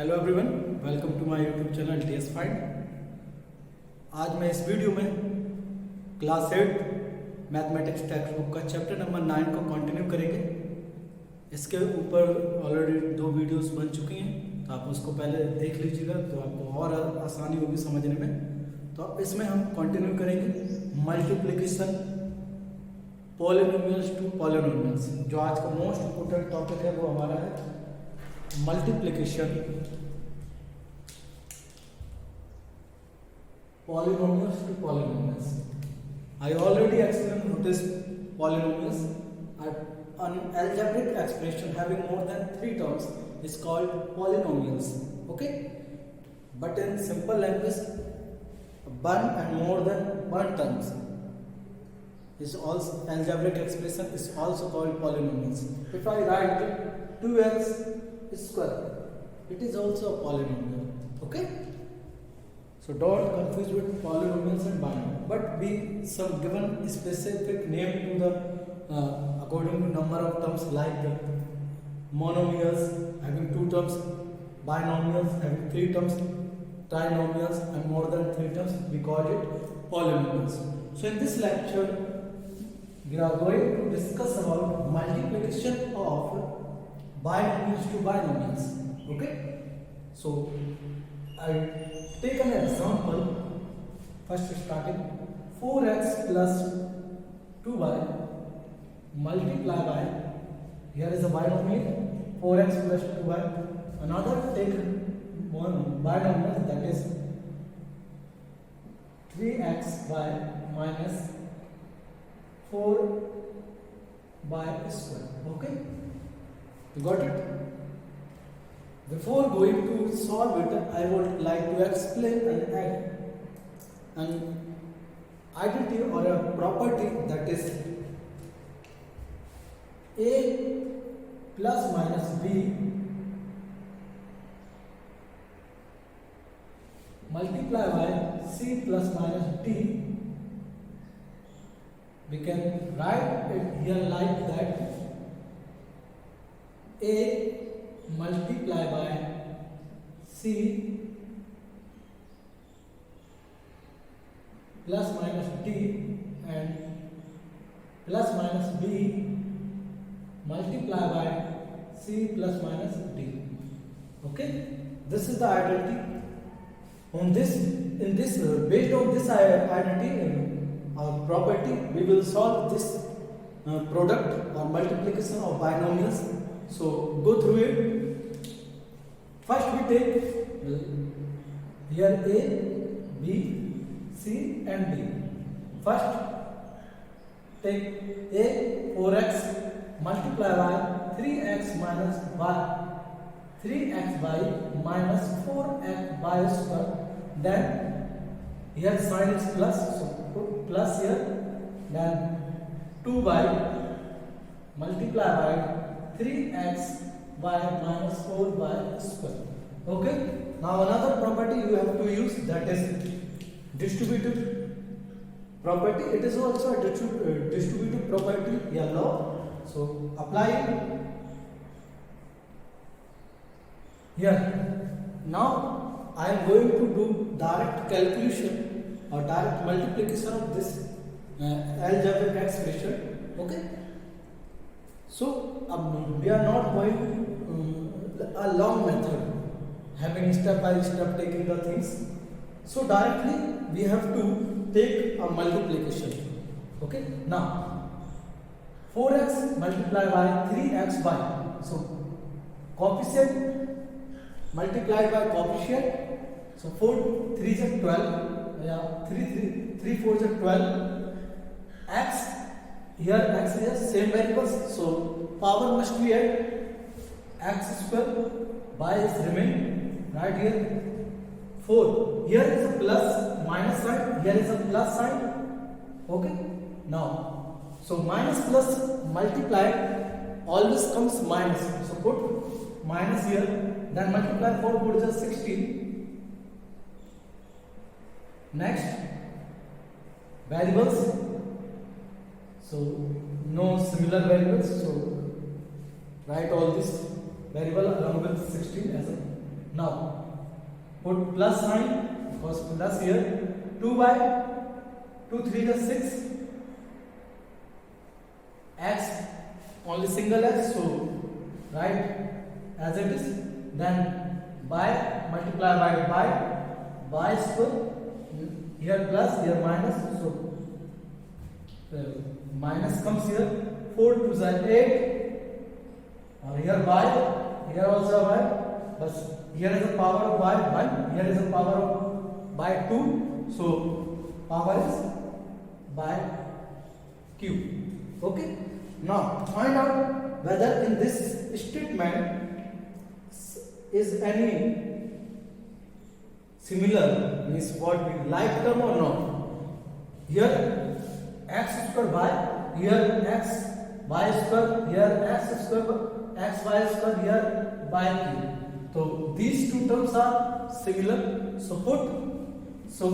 Hello everyone, welcome to my YouTube channel TS find. आज मैं इस वीडियो में क्लास 8 मैथमेटिक्स टेक्स्ट बुक का चैप्टर नंबर 9 को कंटिन्यू करेंगे। इसके ऊपर ऑलरेडी 2 वीडियोस बन चुकी हैं, तो आप उसको पहले देख लीजिएगा तो आपको और आसानी होगी समझने में। तो इसमें हम कंटिन्यू करेंगे मल्टीप्लिकेशन पॉलिनोमियल्स टू पॉलिनोमियल्स। जो आज का मोस्ट इम्पोर्टेंट टॉपिक है वो हमारा है multiplication polynomials to polynomials. I already explained what is polynomials. An algebraic expression having more than 3 terms is called polynomials. Okay, but in simple language, one and more than one terms is also algebraic expression is also called polynomials. If I write 2x square, it is also a polynomial. Okay, so don't confuse with polynomials and binomials, but be some given specific name to the according to number of terms, like monomials having 2 terms, binomials having 3 terms, trinomials and more than 3 terms, we call it polynomials. So in this lecture we are going to discuss about multiplication of binomials to binomials. Okay, so I take an example. First starting 4x plus 2y multiply by, here is a binomial 4x plus 2y. Another take one binomial, that is 3xy minus 4y square. Okay, you got it? Before going to solve it, I would like to explain an identity or a property, that is a plus minus b multiply by c plus minus d. We can write it here like that: a multiply by c plus minus d and plus minus b multiply by c plus minus d. Okay, this is the identity. On this, in this based on this identity or property, we will solve this product or multiplication of binomials. So go through it. First we take here a, b, c and d. First take a 4x multiply by 3x minus y, 3xy minus 4xy square. Then here sign is plus, so put plus here. Then 2y multiply by 3x y minus 4y square. Okay, now another property you have to use, that is distributive property. It is also a distributive property, law. So apply it here. Now I am going to do direct calculation or direct multiplication of this algebraic expression. Okay, so we are not going a long method, having step by step taking the things. So directly we have to take a multiplication. Okay, now 4x multiply by 3xy. So coefficient multiplied by coefficient. So 4 3 is 12. Yeah, 3 4 is 12. X, here x is same variables, so power must be at x square. Y is remaining right here. 4, here is a plus minus sign, here is a plus sign. Okay, now so minus plus multiplied always comes minus, so put minus here. Then multiply 4 4 is 16. Next, variables. So no similar variables, so write all this variable along with 16 as a Now put plus sign because plus here. 2 by 2 3 is 6. X only single x, so write as it is. Then by multiply by square. Here plus, here minus, so minus comes here. 4 2 is 8. Or here by, here also by, but here is the power of by 1. Here is the power of by 2. So power is by q. Okay. Now find out whether in this statement is any similar, means what we like term or not. Here x square by, here x y square, here x square x y square, here by q. So these two terms are similar. So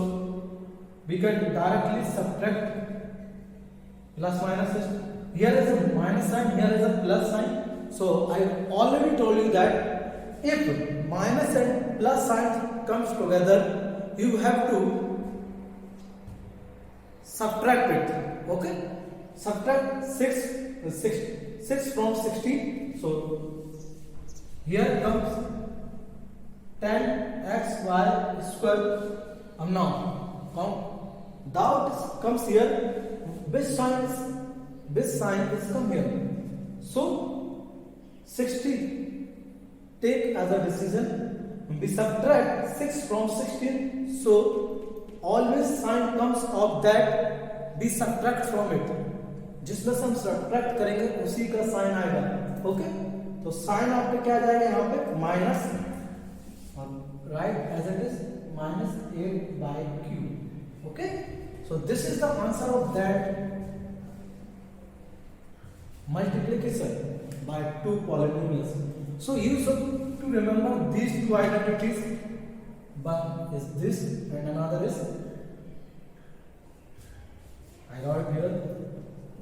we can directly subtract plus minus. Here is a minus sign, here is a plus sign. So I already told you that if minus and plus sign comes together, you have to subtract it. Okay, subtract 6 from 16. So here comes 10xy square. Now count. Doubt comes here. Which sign is come here. So 60 take as a decision. We subtract 6 from 16. So always sign comes of that, we subtract from it. जिसमें से हम subtract करेंगे उसी का sign आएगा. Okay, तो sign आपका क्या जाएगा यहाँ पे minus, right as it is minus 8 by q. Okay, so this is the answer of that multiplication by two polynomials. So you should to remember these two identities. One is this and another is, I wrote here,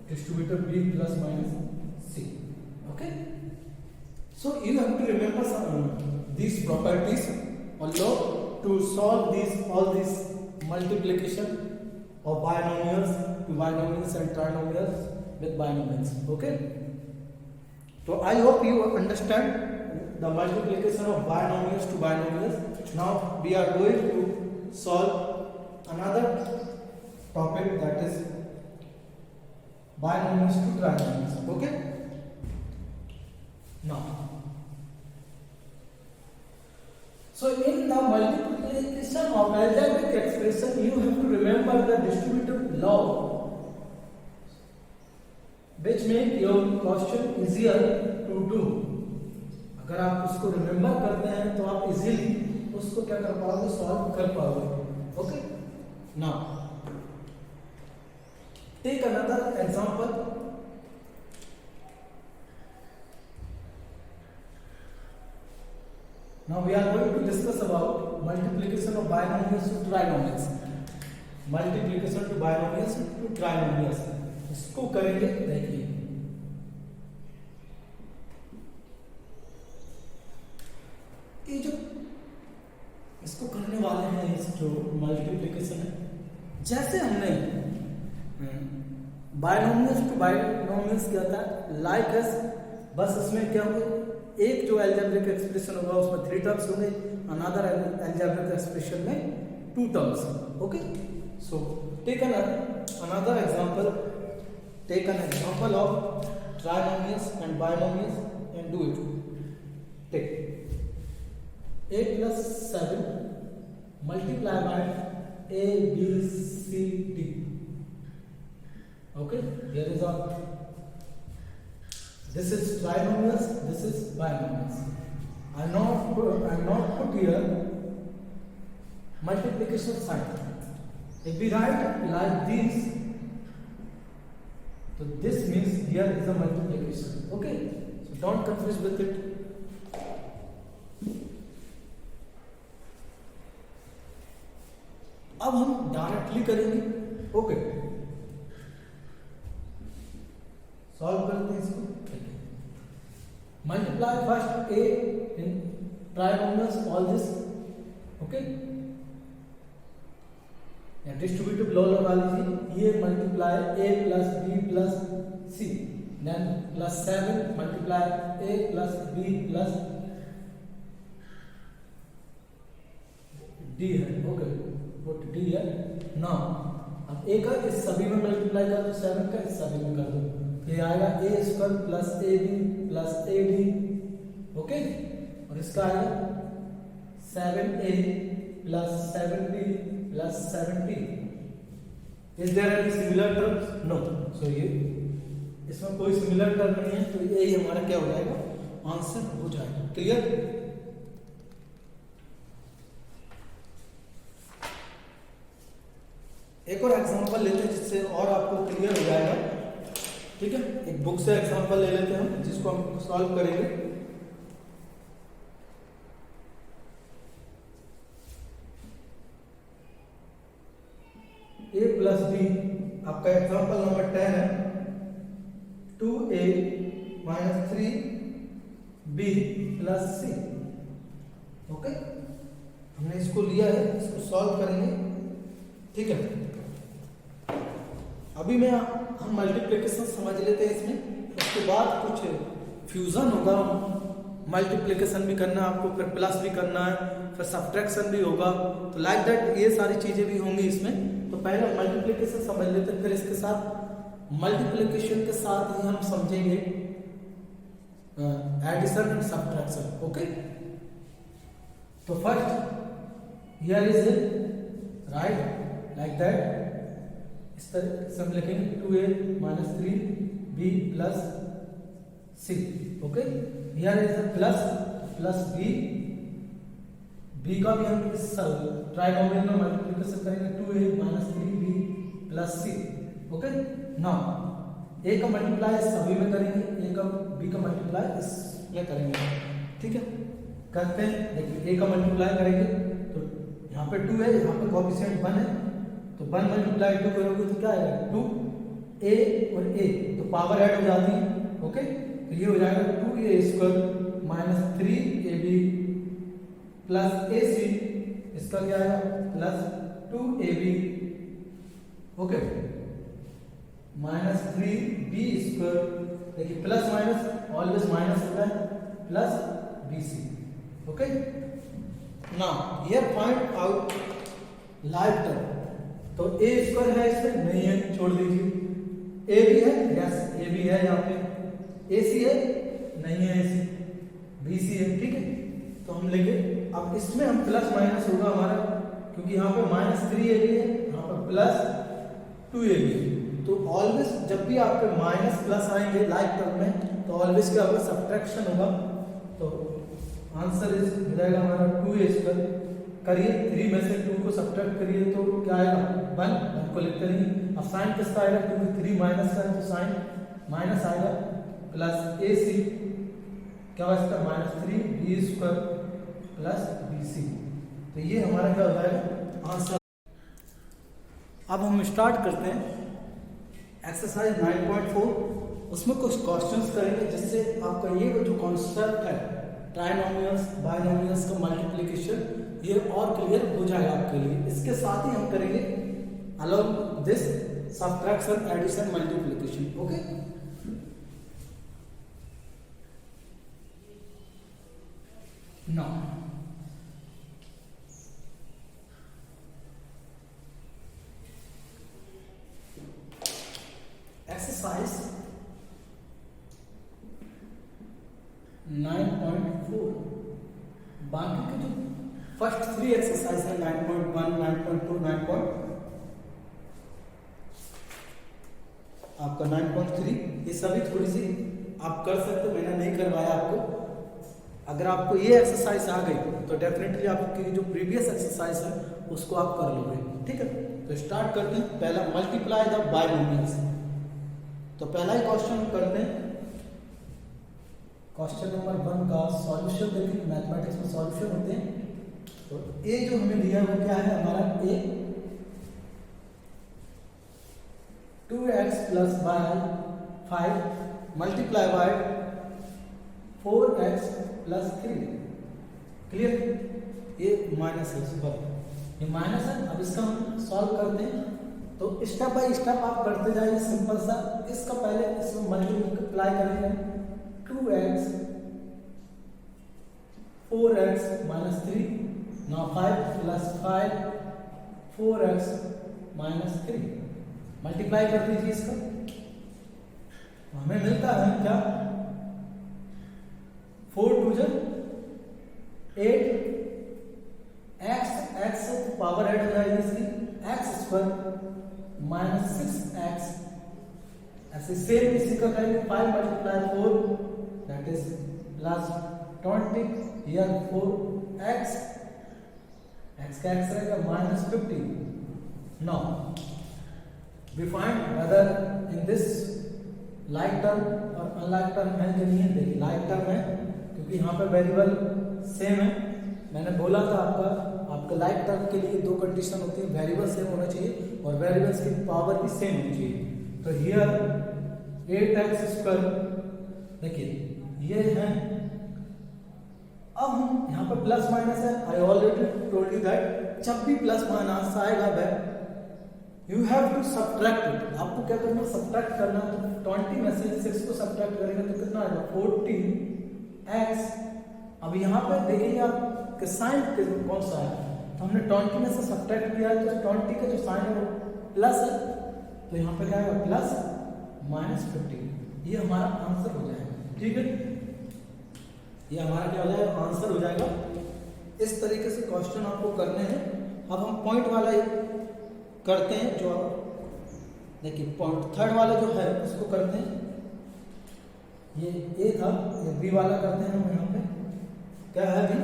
distributor b plus minus c. Okay, so you have to remember these properties although to solve all these multiplication of binomials to binomials and trinomials with binomials. Okay, so I hope you understand the multiplication of binomials to binomials. Now we are going to solve another topic, that is binomials to trinomials. Okay, now so in the multiplication of algebraic expression you have to remember the distributive law, which make your question easier to do. अगर आप उसको remember करते हैं तो आप easily उसको क्या कर पाओगे, सॉल्व कर पाओगे. Okay, now take another example. Now we are going to discuss about multiplication of binomials to trinomials. Multiplication to binomials to trinomials. इसको करेंगे, देखिए. ये जो इसको करने वाले हैं, इस जो मल्टीप्लिकेशन है, जैसे हमने बायनोमियल्स टू बायनोमियल्स किया था, लाइक एस, बस इसमें क्या होगा, एक जो अलजेब्रिक एक्सप्रेशन होगा उसमें 3 टर्म्स होंगे, अनदर अलजेब्रिक एक्सप्रेशन में 2 terms. Okay, so take another example. Take an example of trinomials and binomials and do it. Take 8 plus 7 multiply by a b c d. Okay, here is our, this is trinomials, this is binomials. I not put here multiplication sign. If we write like this, so this means here is a multiplication. Okay, so don't confuse with it. अब हम directly करेंगे. Okay, solve करते हैं इसको. Multiply first a trinomials all this, okay, या distributive law लगा लीजिए, ये multiply a plus b plus c, then plus 7 multiply a plus b plus d है, ओके, पुट d है ना। अब a का इस सभी में मल्टीप्लाई कर दो, 7 का इस सभी में कर दो, ये आएगा a square plus ab plus ad, okay, और इसका आएगा 7a plus 7b plus 7d। Is there any similar terms? No. So ये इसमें कोई सिमिलर टर्म नहीं है, तो यही हमारा क्या हो जाएगा, आंसर हो जाएगा। क्लियर? एक और एग्जांपल लेते हैं जिससे और आपको क्लियर हो जाएगा, ठीक है। एक बुक से एग्जांपल ले लेते हैं हम, जिसको हम सॉल्व करेंगे। a प्लस बी, आपका एग्जांपल नंबर 10 है, 2a minus 3b plus c, okay. हमने इसको लिया है, इसको सॉल्व करेंगे, ठीक है। अभी हम मल्टीप्लिकेशन समझ लेते हैं इसमें, उसके बाद कुछ फ्यूजन होगा, मल्टीप्लिकेशन भी करना है आपको, फिर प्लस भी करना है, फिर सब्ट्रैक्शन भी होगा, तो लाइक दैट ये सारी चीजें भी होंगी इसमें। तो पहले मल्टीप्लिकेशन समझ लेते हैं, फिर इसके साथ मल्टीप्लिकेशन के साथ ही हम समझेंगे एडिशन एंड सब्ट्रैक्शन, ओके। तो first here is right like that, इस तरह से हम लिखेंगे 2a minus 3b plus c, okay. Here is plus plus b का भी हम इस ट्राइगोनल में मल्टीप्लिकेशन करेंगे, 2a minus 3b plus c, okay. Now a का मल्टीप्लाई सभी में करेंगे, a का b का मल्टीप्लाई इसमें करेंगे, ठीक है। करते हैं, देखिए a का मल्टीप्लाई करेंगे तो यहाँ पे 2 है, यहाँ पे कोएफिशिएंट 1 है, तो 1 मल्टीप्लाई 2 करोगे तो क्या आएगा, 2a और a, तो पावर ऐड हो जाती है, ओके। तो ये हो जाएगा 2a square minus 3ab plus ac, इसका क्या आएगा plus 2ab, okay, minus 3b square, देखिए प्लस माइनस ऑलवेज माइनस होता है, plus bc, okay. Now here find out like term, तो a स्क्वायर है इसमें, नहीं है, छोड़ दीजिए। a भी है, यस a भी है, यहाँ पे ac है, नहीं है ac, bc है, ठीक है। तो हम लेंगे, अब इसमें हम प्लस माइनस होगा हमारा, क्योंकि यहाँ पे माइनस 3ab है, यहाँ पे प्लस 2ab है, तो ऑलवेज जब भी आपके माइनस प्लस आएंगे लाइक टर्म में, तो ऑलवेज क्या होगा, सब्ट्रैक्शन होगा। तो आंसर इज हो जाएगा हमारा 2a स्क्वायर, करिए 3 में से 2 को सब्ट्रैक्ट करिए तो क्या आएगा, 1 को लिखते रहिए। अब साइन किसका आएगा, क्योंकि 3 माइनस का है तो साइन माइनस आएगा, प्लस ac क्या होगा इसका, minus 3b square plus bc, तो ये हमारा क्या हो जाएगा आंसर। अब हम स्टार्ट करते हैं एक्सरसाइज 9.4, उसमें कुछ क्वेश्चंस करेंगे जिससे आपका ये जो कॉन्सेप्ट है ट्राइनोमियल्स बाइनोमियल्स का मल्टीप्लिकेशन, ये और क्लियर हो जाएगा आपके लिए। इसके साथ ही हम करेंगे along this subtraction addition multiplication, okay. Now exercise 9.4, बाकी के जो फर्स्ट 3 एक्सरसाइज है 9.1, 9.2, 9. आपका 9.3, ये सभी थोड़ी सी आप कर सकते हो, मैंने नहीं करवाया आपको। अगर आपको ये एक्सरसाइज आ गई तो डेफिनेटली आपकी जो प्रीवियस एक्सरसाइज है उसको आप कर लोगे, ठीक है। तो स्टार्ट करते हैं, पहला मल्टीप्लाई द बाइनोमियल्स, तो पहला ही क्वेश्चन करते हैं। क्वेश्चन नंबर 1 का सॉल्यूशन देखिए, मैथमेटिक्स में सॉल्यूशन होते हैं। तो ए जो हमें दिया है वो क्या है हमारा, a 2x plus Y 5 multiply by 4x plus 3, clear, ये माइनस है सुपर, ये माइनस है। अब इसका हम सॉल्व करते हैं, तो स्टेप बाय स्टेप आप करते जाइए सिंपल सा। इसका पहले इसमें मल्टीप्लाई करेंगे 2x 4x minus 3, now 5 plus 5 4x minus 3, multiply कर दीजिए इसका, हमें मिलता है क्या 4 2 जा 8, x पावर ऐड हो जाएगी इसकी x स्क्वायर माइनस 6x, ऐसे सेम इसी का करेंगे 5 multiply 4 that is plus 20, here 4x, x का x रहेगा minus 50। Now we find whether in this like term और unlike term है कि नहीं है। देखिए like term है क्योंकि यहाँ पे वेरिएबल सेम है। मैंने बोला था आपका लाइक टर्म के लिए दो कंडीशन होती है, वेरिएबल सेम होना चाहिए और वेरिएबल्स की पावर भी सेम होनी चाहिए। तो हियर 8x स्क्वायर, देखिए ये है। अब हम यहाँ पर प्लस माइनस है, I already told you that जब भी प्लस माइनस आएगा back you have to subtract it. आपको क्या करना है, सब्ट्रैक्ट करना। तो 20 में से 6 को सब्ट्रैक्ट करेंगे तो कितना आएगा 14x। अब यहाँ पे देखिए आप कि साइन कौन सा है, तो हमने 20 में से सब्ट्रैक्ट किया है तो 20 का जो साइन है वो प्लस है, तो यहाँ पे क्या आएगा प्लस माइनस 50। ये हमारा आंसर हो जाएगा। ठीक है, ये हमारा क्या हो जाएगा आंसर हो जाएगा। इस तरीके से क्वेश्चन आपको करने हैं। अब हम पॉइंट वाला करते हैं, जो देखिए पॉइंट थर्ड वाला जो है उसको करते हैं। ये ए था, ये बी वाला करते हैं हम। यहाँ पे क्या है अभी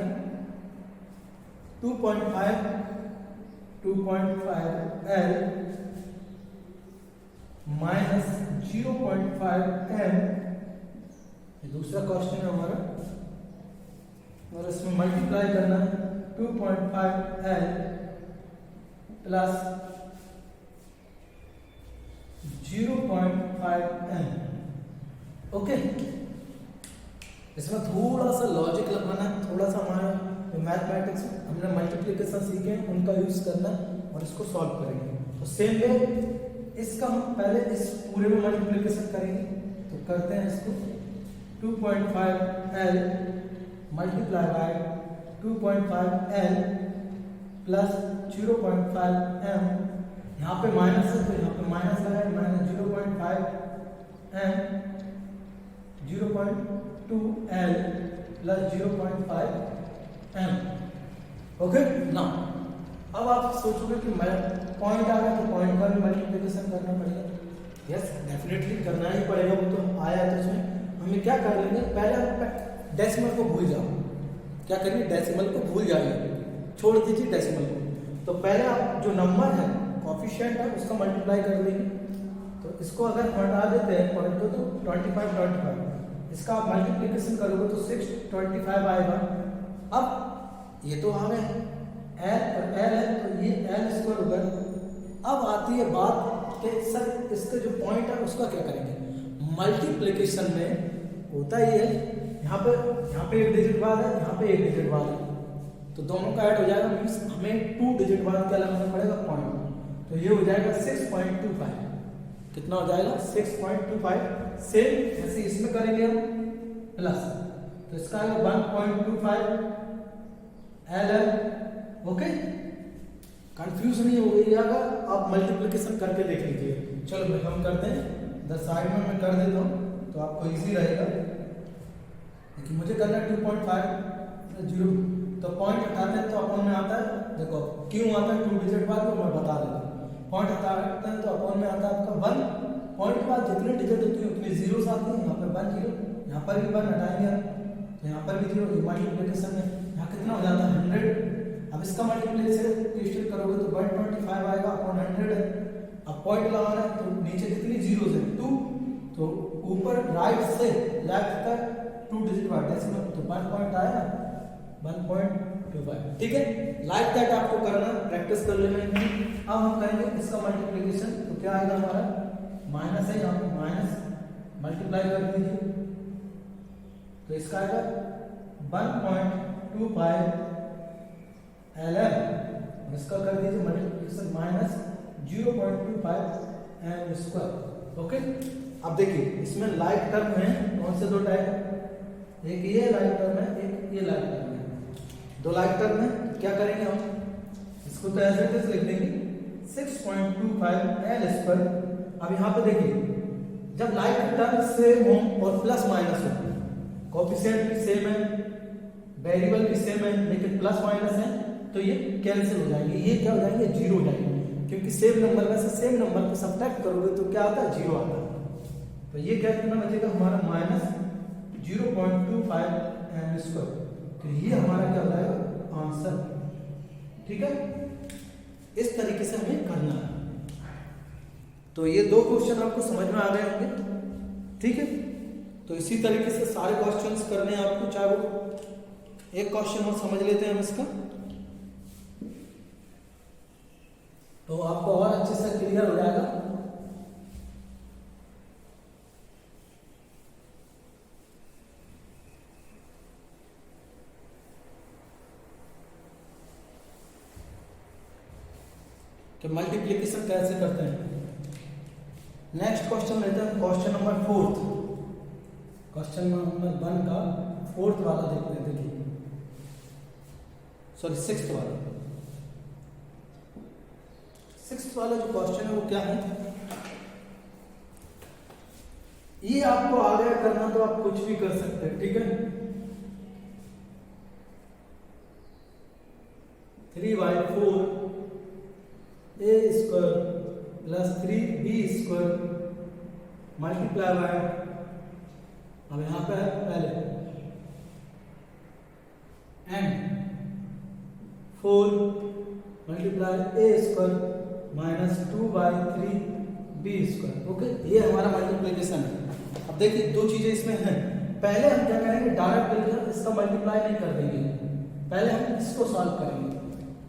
2.5 L माइनस 0.5 M, ये दूसरा क्वेश्चन है हमारा, और इसमें मल्टीप्लाई करना है 2.5 L प्लस 0.5 M। ओके, इसमें थोड़ा सा लॉजिक लगाना है, थोड़ा सा हमारा मैथमेटिक्स हमने मल्टीप्लिकेशन सीखे उनका यूज करना और इसको सॉल्व करेंगे। तो सेम वे इसका हम पहले इस पूरे में मल्टीप्लिकेशन करेंगे। तो करते हैं इसको 2.5 L multiply by 2.5 L plus 0.5 M। यहाँ पे माइनस है तो यहाँ पे माइनस लगाए, minus 0.5 M 0.2 L plus 0.5 M। Okay ना, अब आप सोचोगे कि मैं पॉइंट आ गया तो पॉइंट का भी मल्टीप्लिकेशन करना पड़ेगा। यस डेफिनेटली करना ही पड़ेगा, वो तो आया तो उसमें हमें क्या कर लेंगे, पहले आप डेसिमल को भूल जाओ। क्या करिए, डेसिमल को भूल जाइए, छोड़ दीजिए डेसिमल को। तो पहले आप जो नंबर है कोफिशिएंट है उसका मल्टीप्लाई कर देंगे। तो इसको अगर हटा देते हैं पॉइंट को तो 25, इसका आप मल्टीप्लिकेशन करोगे तो 625 आएगा। अब ये तो आ गए L और L है तो ये L स्क्वायर होगा। अब आती है बात कि सर इसका जो पॉइंट है उसका क्या करेंगे। मल्टीप्लिकेशन में होता ही है, यहाँ पे एक डिजिट बाद है, यहाँ पे एक डिजिट बाद है, तो दोनों का ऐड हो जाएगा। मीन्स हमें 2 डिजिट बाद क्या लगाना पड़ेगा पॉइंट। तो ये हो जाएगा 6.25। कितना हो जाएगा 6.25। सेम ऐसे इसमें करेंगे हम प्लस, तो इसका आएगा 1.25 L। ओके, कंफ्यूज नहीं हो गई अगर आप मल्टीप्लिकेशन करके देख लीजिए। चलो हम करते हैं, इधर साइड में मैं कर देता हूँ तो आपको इजी रहेगा। देखिए मुझे करना है 2.5 0, तो पॉइंट हटाते हैं तो अपॉन में आता है। देखो क्यों आता है 2 डिजिट बाद, तो मैं बता देता हूँ। पॉइंट हटाते हैं तो अपॉन में आता है आपका 1। पॉइंट के बाद जितने डिजिट होती है उतने जीरोस आते हैं। यहाँ पर 1 0, यहाँ पर भी 1 हटाएंगे तो यहाँ पर भी 0। मल्टीप्लिकेशन में यहाँ कितना हो जाता है 100। अब इसका मल्टीप्लिकेशन करोगे तो 125 आएगा अपॉन 100 है। अब पॉइंट लगाना है तो नीचे कितनी जीरोस है 2, तो ऊपर राइट से लेफ्ट तक 2 डिजिट बाद डेसिमल, तो 1 पॉइंट आया ना 1.25। ठीक है, लाइक दैट आपको करना, प्रैक्टिस कर लेना। अब हम करेंगे इसका मल्टीप्लिकेशन, तो क्या आएगा हमारा माइनस है, यहाँ पे माइनस मल्टीप्लाई कर दीजिए तो इसका आएगा ln, इसका कर दीजिए multiplication minus 0.25 m square. Okay, अब देखिए इसमें लाइक टर्म है कौन से दो टाइप, एक ये लाइक टर्म है, एक ये लाइक टर्म है। दो लाइक टर्म है, क्या करेंगे हम इसको तो ऐसे कैसे लिख देंगे 6.25 l स्क्वायर। अब यहाँ पे देखिए जब लाइक टर्म सेम हो और प्लस माइनस हो, कोएफिशिएंट भी सेम है, वेरिएबल भी सेम है, लेकिन प्लस माइनस है, तो ये कैंसिल हो जाएंगे, ये क्या हो जाएंगे जीरो हो जाएंगे, क्योंकि सेम नंबर में से सेम नंबर को सब्ट्रैक्ट करोगे तो क्या आता है जीरो आता है। तो ये क्या कितना बचेगा हमारा माइनस 0.25 m स्क्वायर। तो ये हमारा क्या हो जाएगा आंसर। ठीक है, इस तरीके से हमें करना है। तो ये दो क्वेश्चन आपको समझ में आ गए होंगे। ठीक है, तो इसी तरीके से सारे क्वेश्चंस करने हैं आपको, चाहे वो एक क्वेश्चन और समझ लेते हैं हम इसका, तो आपको और अच्छे से क्लियर हो जाएगा। कि मल्टीप्लिकेशन कैसे करते हैं। नेक्स्ट क्वेश्चन लेते हैं क्वेश्चन नंबर 4, क्वेश्चन नंबर 1 का 4th वाला देखते हैं। देखिए सॉरी 6th वाला, 6th वाला जो क्वेश्चन है वो क्या है, ये आपको आगे करना तो आप कुछ भी कर सकते हैं। ठीक है, 3/4 a square plus 3b square multiply by, अब यहां पे पहले and 4 multiply a square minus 2/3b square. Okay, ये हमारा मल्टीप्लिकेशन है। अब देखिए दो चीजें इसमें हैं, पहले हम क्या करेंगे डायरेक्ट लेकर इसका मल्टीप्लाई नहीं कर देंगे, पहले हम इसको सॉल्व करेंगे।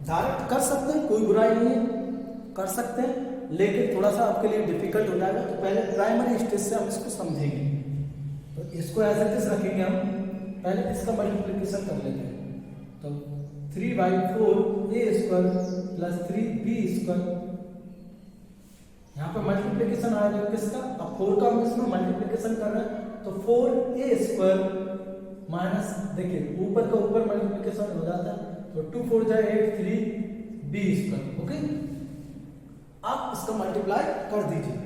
डायरेक्ट कर सकते हैं, कोई बुराई नहीं है, कर सकते हैं, लेकिन थोड़ा सा आपके लिए डिफिकल्ट हो जाएगा, तो पहले प्राइमरी स्टेज से हम इसको समझेंगे। तो इसको एज इट इज रखेंगे हम, पहले इसका मल्टीप्लिकेशन कर लेते हैं। तो 3/4 a square plus 3b square, यहाँ पर मल्टीप्लिकेशन आएगा किसका, अब 4 का हम इसमें मल्टीप्लिकेशन कर रहे हैं, तो 4a स्क्वायर माइनस, देखिए ऊपर का ऊपर मल्टीप्लिकेशन हो जाता है, तो 2 4 जाए 8 3b स्क्वायर। ओके, आप इसका मल्टीप्लाई कर दीजिए,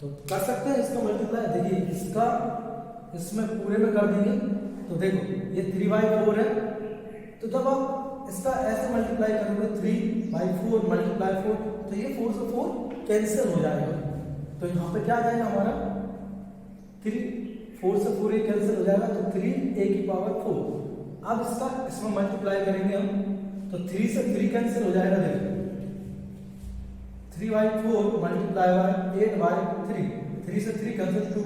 तो कर सकते हैं इसका मल्टीप्लाई। देखिए इसका इसमें पूरे में कर देंगे, तो देखो ये 3/4 है, तो जब आप इसका ऐसे मल्टीप्लाई करोगे 3/4 मल्टीप्लाई 4, तो ये 4 से 4 कैंसिल हो जाएगा, तो यहाँ पे क्या आ जाएगा हमारा 3, 4 से 4 कैंसिल हो जाएगा, तो 3a⁴। अब इसका इसमें मल्टीप्लाई करेंगे हम, तो 3 से 3 कैंसिल हो जाएगा। देखिए 3/4 मल्टीप्लाई बाय 8/3, 3 से 3 कैंसिल, 2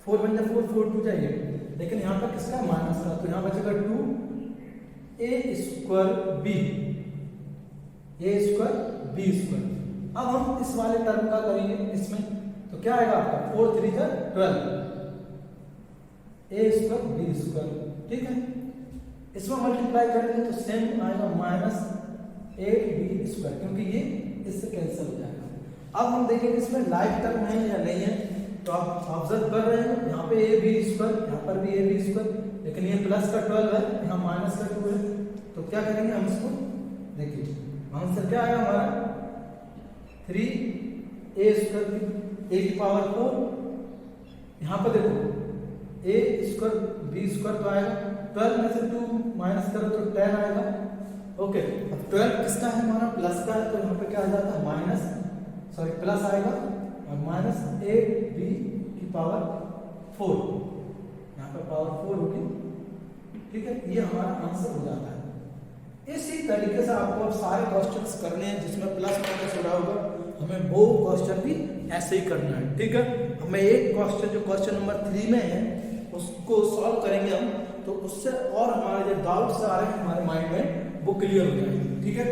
4 बन जाए 4 4 2 जाइए, लेकिन यहाँ पर किसका माइनस का, तो यहाँ बचेगा 2a square b, a square b square. अब हम इस वाले टर्म का करेंगे इसमें, तो क्या आएगा आपका 4 3 जा 12 a स्क्वायर b स्क्वायर। ठीक है, इसमें मल्टीप्लाई करेंगे तो सेम आएगा माइनस 8b स्क्वायर, क्योंकि ये इससे कैंसिल हो जाएगा। अब हम देखेंगे इसमें लाइक टर्म है या नहीं है, तो आप ऑब्जर्व कर रहे हैं यहाँ पे ab स्क्वायर, यहाँ पर भी ab स्क्वायर, लेकिन ये प्लस का 12 है, यहाँ माइनस का 2 है, तो क्या करेंगे हम इसको, देखिए आंसर क्या आएगा हमारा 3a स्क्वायर a⁴। यहाँ पर देखो a स्क्वायर b स्क्वायर तो आएगा, 12 में से 2 माइनस करो तो 10 आएगा। ओके, अब 12 किसका है हमारा प्लस का है, तो यहाँ पे क्या आ जाता है माइनस, सॉरी प्लस आएगा, और माइनस 8b⁴, यहाँ पे पावर 4 होगी। ठीक है, ये हमारा आंसर हो जाता है। इसी तरीके से आपको अब सारे क्वेश्चंस करने हैं जिसमें प्लस माइनस हो रहा होगा, हमें वो क्वेश्चन भी ऐसे ही करना है। ठीक है, हमें एक क्वेश्चन जो क्वेश्चन नंबर 3 में है उसको सॉल्व करेंगे हम, तो उससे और हमारे जो डाउट्स आ रहे हैं हमारे माइंड में वो क्लियर हो जाएंगे। ठीक है,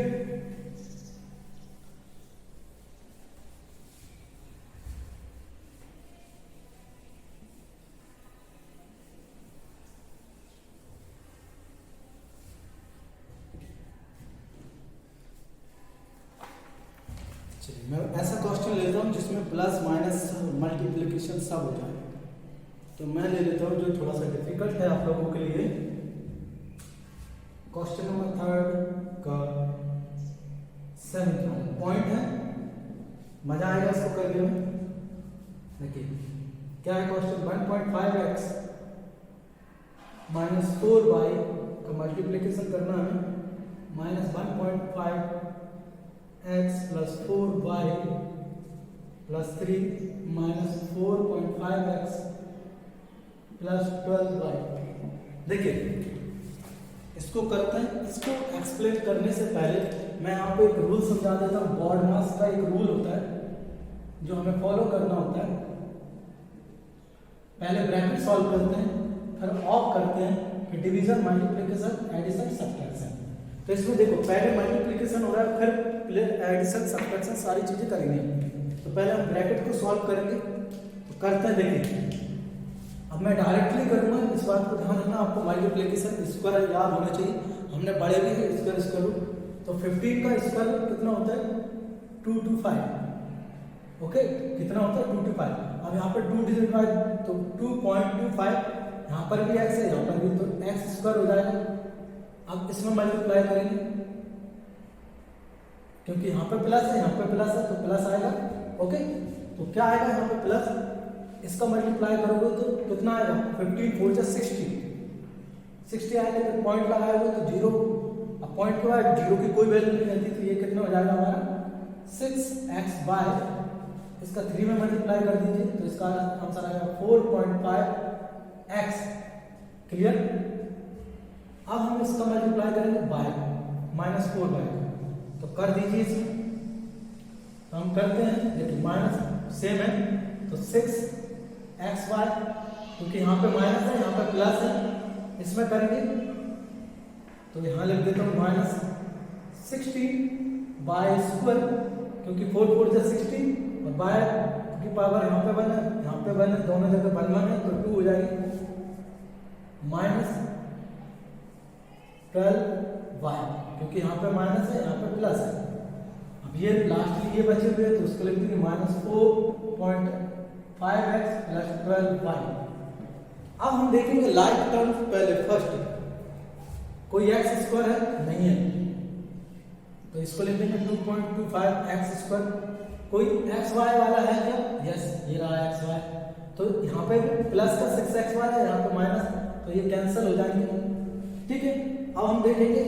मैं ऐसा क्वेश्चन लेता हूँ जिसमें प्लस माइनस मल्टीप्लिकेशन सब हो जाए। तो मैं ले लेता हूँ जो थोड़ा सा डिफिकल्ट है आप लोगों के लिए। क्वेश्चन नंबर 3 का 7 पॉइंट है, मजा आएगा इसको करने में। देखिए क्या है क्वेश्चन, 1.5x माइनस 4y का मल्टीप्लिकेशन करना है minus 1.5 x plus 4y plus 3 minus 4.5x plus 12y। देखिए इसको करते हैं। इसको एक्सप्लेन करने से पहले मैं आपको एक रूल समझा देता हूँ। बॉड मास का एक रूल होता है जो हमें फॉलो करना होता है। पहले ब्रैकेट सॉल्व करते हैं, फिर ऑफ करते हैं, फिर डिवीजन, मल्टीप्लिकेशन, एडिशन, सब्ट्रैक्शन। तो इसमें देखो पहले मल्टीप्लिकेशन हो रहा है, फिर एडिशन, सब्ट्रैक्शन सारी चीजें करेंगे। तो पहले हम ब्रैकेट को सॉल्व करेंगे। तो करते हैं, देखिए अब मैं डायरेक्टली करूंगा, इस बात को ध्यान रखना आपको। मल्टीप्लिकेशन स्क्वायर याद होना चाहिए, हमने बड़े भी स्क्वायर रूट। तो 15 का स्क्वायर रूट कितना होता है 225। ओके, कितना होता है 225। अब यहाँ पर 2 डिजिट बाय तो 2.25, यहाँ पर भी x है, यहाँ पर भी, तो x स्क्वायर हो जाएगा। अब इसमें मल्टीप्लाई करेंगे क्योंकि यहाँ पे प्लस है, यहाँ पे प्लस है, तो प्लस आएगा। ओके, तो क्या आएगा यहाँ पे प्लस, इसका मल्टीप्लाई करोगे तो कितना आएगा 15 4 जा 60 आएगा। तो पॉइंट लगाओगे तो 0। अब पॉइंट के बाद 0 की कोई वैल्यू नहीं रहती, तो ये कितना हो जाएगा हमारा 6x बाय, इसका 3 में मल्टीप्लाई कर दीजिए तो इसका आंसर आएगा 4.5x। क्लियर। अब हम इसका मल्टीप्लाई करेंगे बाय -4y, तो कर दीजिए इसमें। तो हम करते हैं, देखिए माइनस सेम है तो 6xy, क्योंकि यहाँ पे माइनस है, यहाँ पे प्लस है, इसमें करेंगे तो यहाँ लिख देता हूँ -16 बाय स्क्वायर, क्योंकि 4 4 जा 16 और बाय की पावर यहाँ पे 1 है, यहाँ पे 1 है, दोनों जगह 1 1 है तो 2 हो जाएगी -12y, क्योंकि यहाँ पे माइनस है, यहाँ पे प्लस है। अब ये लास्ट ये बचे हुए तो उसको लिख देंगे -4.5x प्लस 12y। अब हम देखेंगे लाइक टर्म्स। पहले फर्स्ट कोई x स्क्वायर है नहीं है, तो इसको लिख देंगे 2.25x स्क्वायर। कोई xy वाला है क्या, यस ये रहा xy। तो यहाँ पे प्लस का 6xy है, यहाँ पे माइनस, तो ये कैंसिल हो जाएंगे। ठीक है, अब हम देखेंगे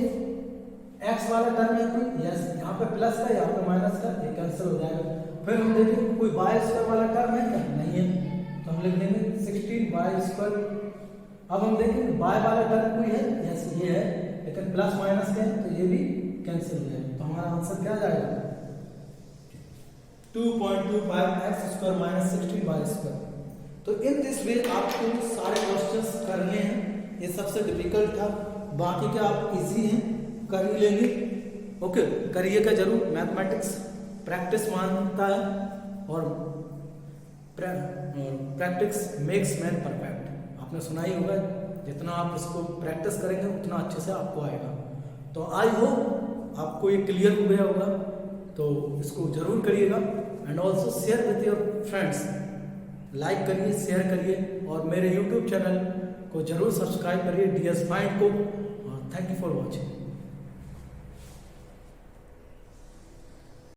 x वाला टर्म है कोई, यस यहाँ पे प्लस का, यहाँ पे माइनस का, ये कैंसिल हो जाएगा। फिर हम देखेंगे कोई y स्क्वायर वाला टर्म है क्या, नहीं है, तो हम लिख देंगे 16y स्क्वायर। अब हम देखेंगे y वाला टर्म कोई है, यस ये है, लेकिन प्लस माइनस के हैं तो ये भी कैंसिल हो जाएगा। तो हमारा आंसर क्या जाएगा 2.25x square minus 16y square. तो इन दिस वे आपको सारे क्वेश्चंस करने हैं। ये सबसे डिफिकल्ट था, बाकी के आप इजी हैं, कर ही लेंगे। ओके, करिएगा जरूर। मैथमेटिक्स प्रैक्टिस मांगता है और प्रैक्टिस मेक्स मैन परफेक्ट। आपने सुना ही होगा, जितना आप इसको प्रैक्टिस करेंगे उतना अच्छे से आपको आएगा। तो आई होप आपको ये क्लियर हो गया होगा, तो इसको जरूर करिएगा। And also share with your friends, like करिए, शेयर करिए, और मेरे यूट्यूब चैनल को जरूर सब्सक्राइब करिए DS Mind को। Thank you for watching.